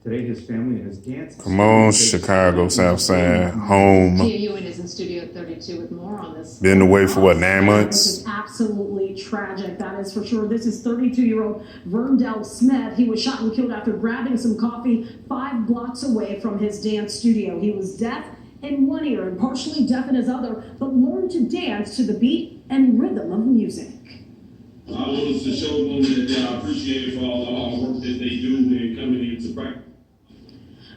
Today, his family and his dance. Come on, Chicago, Southside, home. Tia is in Studio 32 with more on this. Been away for what, 9 months? This is absolutely tragic, that is for sure. This is 32-year-old Verndell Smith. He was shot and killed after grabbing some coffee 5 blocks away from his dance studio. He was deaf in one ear and partially deaf in his other, but learned to dance to the beat and rhythm of music. I wanted to show them that I appreciate it for all the hard work that they do in coming into practice.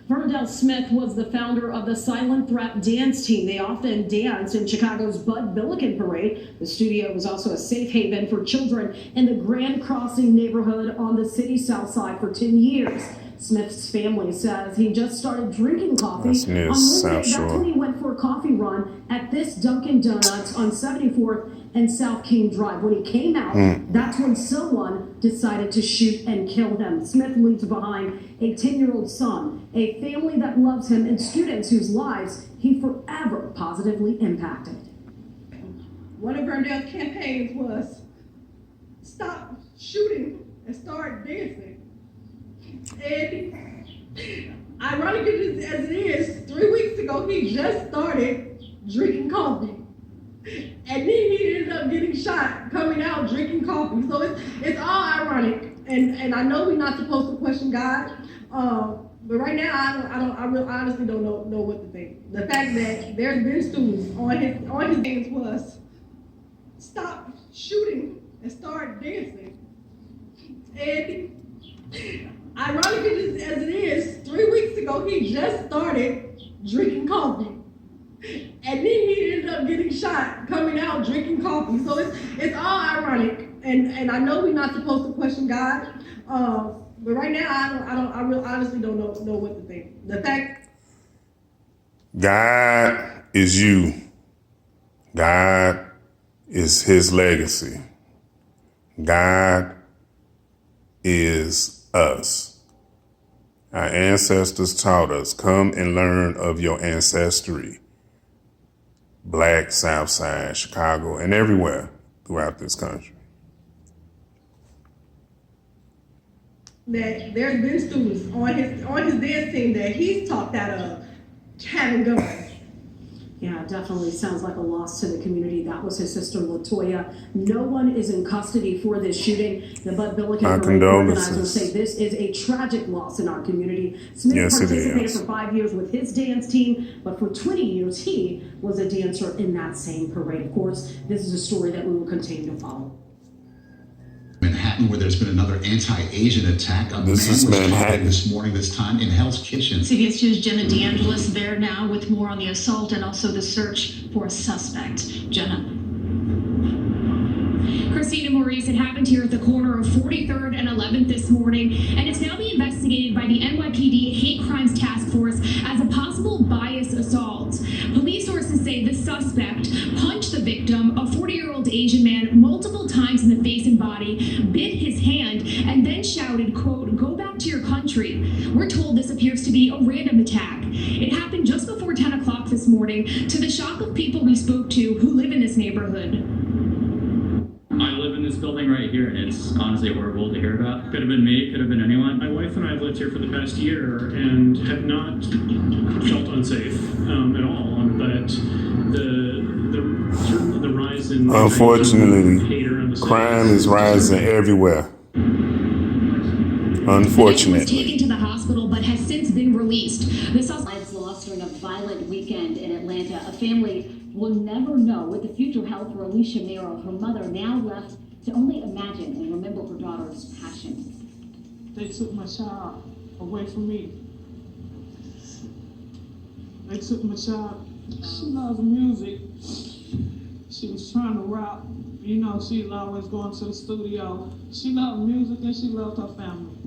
Verndell Smith was the founder of the Silent Threat dance team. They often danced in Chicago's Bud Billiken Parade. The studio was also a safe haven for children in the Grand Crossing neighborhood on the city's south side for 10 years. Smith's family says he just started drinking coffee on Wednesday. That's when he went for a coffee run at this Dunkin' Donuts on 74th and South King Drive. When he came out, that's when someone decided to shoot and kill him. Smith leaves behind a 10-year-old son, a family that loves him, and students whose lives he forever positively impacted. One of Verndell's campaigns was stop shooting and start dancing. And ironic as it is, 3 weeks ago he just started drinking coffee. And then he ended up getting shot coming out drinking coffee. So it's all ironic. And I know we're not supposed to question God. But right now I honestly don't know what to think. The fact that there's been students on his games was stop shooting and start dancing. And ironic as it is, 3 weeks ago he just started drinking coffee. And then he ended up getting shot coming out drinking coffee. So it's all ironic. And I know we're not supposed to question God. But right now I honestly don't know what to think. The fact God is you. God is his legacy. God is us. Our ancestors taught us, come and learn of your ancestry. Black, Southside, Chicago, and everywhere throughout this country. that there's been students on his dance team that he's talked out of having guns. Yeah, it definitely sounds like a loss to the community. That was his sister, LaToya. No one is in custody for this shooting. The Bud Billiken Parade organizers say this is a tragic loss in our community. Smith participated for 5 years with his dance team, but for 20 years, he was a dancer in that same parade. Of course, this is a story that we will continue to follow. Manhattan, where there's been another anti-Asian attack. A man was targeted this morning, this time in Hell's Kitchen. CBS 2's Jenna DeAngelis there now with more on the assault and also the search for a suspect. Jenna. Christina Maurice, it happened here at the corner of 43rd and 11th this morning, and it's now being investigated by the NYPD Hate Crimes Task Force as a possible bias assault. Police sources say the suspect punched the victim, a 40-year-old Asian man, multiple times in the face and body, bit his hand, and then shouted, quote, "Go back to your country." We're told this appears to be a random attack. It happened just before 10 o'clock this morning, to the shock of people we spoke to who live in this neighborhood. I live in this building right here, and it's honestly horrible to hear about. Could have been me, could have been anyone. My wife and I have lived here for the past year and have not felt unsafe at all. But the rise in unfortunately, crime is rising everywhere. Unfortunately, was taken to the hospital but has since been released. The suspect lost during a violent weekend in Atlanta. A family will never know what the future held for Alicia Mero, her mother, now left to only imagine and remember her daughter's passion. They took my child away from me. They took my child. She loves music. She was trying to rap. You know, she's always going to the studio. She loved music and she loved her family.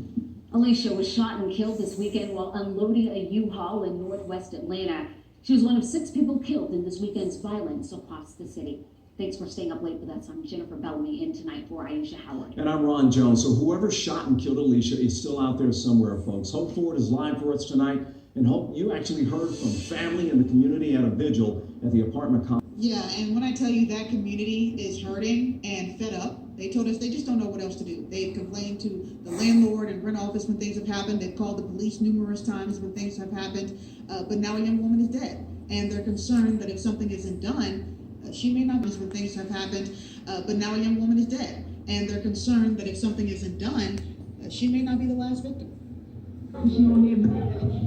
Alicia was shot and killed this weekend while unloading a U-Haul in northwest Atlanta. She was one of 6 people killed in this weekend's violence across the city. Thanks for staying up late with us. I'm Jennifer Bellamy in tonight for Aisha Howard. And I'm Ron Jones. So whoever shot and killed Alicia is still out there somewhere, folks. Hope Ford is live for us tonight, and hope you actually heard from family and the community at a vigil at the apartment complex. Yeah, and when I tell you that community is hurting and fed up, They told us they just don't know what else to do. They've complained to the landlord and rent office when things have happened. They've called the police numerous times when things have happened. But now a young woman is dead. And they're concerned that if something isn't done, she may not be when things have happened. But now a young woman is dead. And they're concerned that if something isn't done, she may not be the last victim.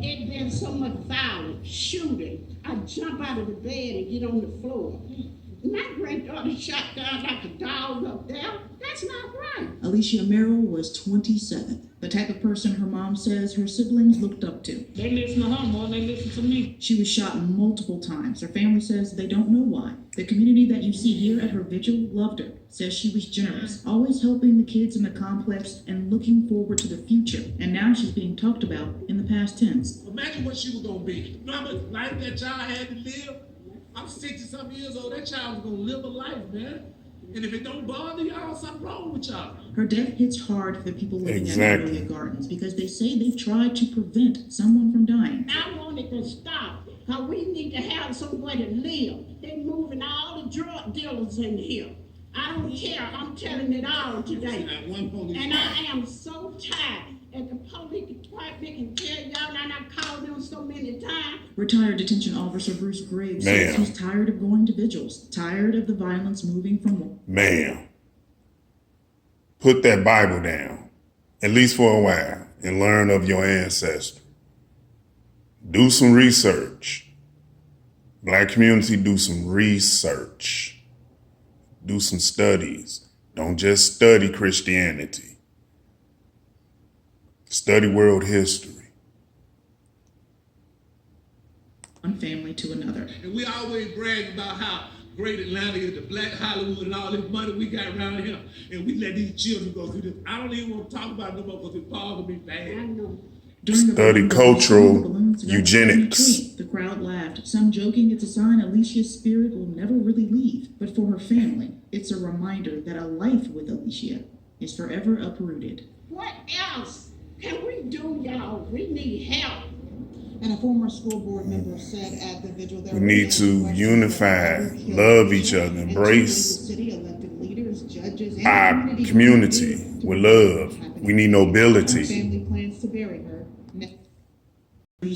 It's been so much violence, shooting. I jump out of the bed and get on the floor. My granddaughter shot down like a dog up there. That's not right. Alicia Merrill was 27, the type of person her mom says her siblings looked up to. They listen to her more than they listen to me. She was shot multiple times. Her family says they don't know why. The community that you see here at her vigil loved her, says she was generous, always helping the kids in the complex and looking forward to the future. And now she's being talked about in the past tense. Imagine what she was going to be. You know how much life that child had to live? I'm 60-something years old. That child was going to live a life, man. And if it don't bother y'all, something wrong with y'all. Her death hits hard for the people living at Magnolia Gardens because they say they've tried to prevent someone from dying. I want it to stop, because we need to have somewhere to live. They're moving all the drug dealers in here. I don't care. I'm telling it all today. And I am so tired. And the police department can tell y'all, and I called them so many times. Retired detention officer Bruce Graves says he's tired of going to vigils, tired of the violence moving from... Ma'am, put that Bible down, at least for a while, and learn of your ancestry. Do some research. Black community, do some research. Do some studies. Don't just study Christianity. Study world history. One family to another. And we always brag about how great Atlanta is, the Black Hollywood, and all this money we got around here. And we let these children go through this. I don't even want to talk about it no more because it bothers me bad. I know. Study cultural eugenics. The crowd laughed, some joking it's a sign Alicia's spirit will never really leave. But for her family, it's a reminder that a life with Alicia is forever uprooted. What else can we do, y'all? We need help. And a former school board member said at the vigil there we need to unify, love each other, embrace our community with love. We need nobility. Family plans to bury her.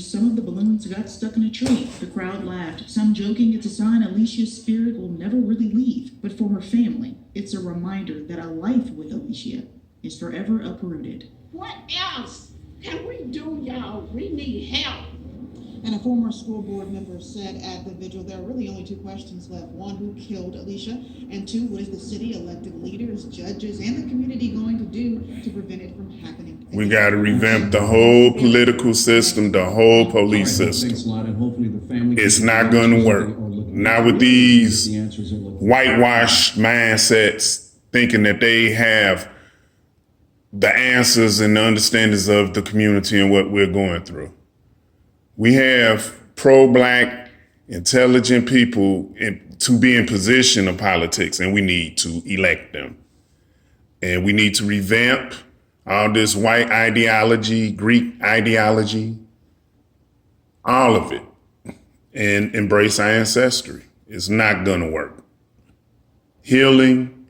Some of the balloons got stuck in a tree. The crowd laughed, some joking it's a sign Alicia's spirit will never really leave. But for her family, it's a reminder that a life with Alicia is forever uprooted. What else can we do, y'all? We need help. And a former school board member said at the vigil there are really only two questions left. One, who killed Alicia? And two, what is the city, elected leaders, judges, and the community going to do to prevent it from happening? We got to revamp the whole political system, the whole police system. It's not going to work. Not with these whitewashed mindsets thinking that they have the answers and the understandings of the community and what we're going through. We have pro-Black, intelligent people to be in position of politics, and we need to elect them. And we need to revamp all this white ideology, Greek ideology, all of it, and embrace our ancestry. It's not going to work. Healing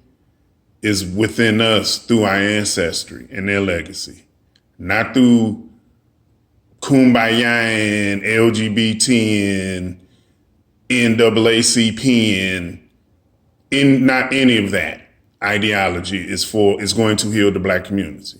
is within us through our ancestry and their legacy, not through Kumbaya and LGBT and NAACP and not any of that ideology is going to heal the Black community.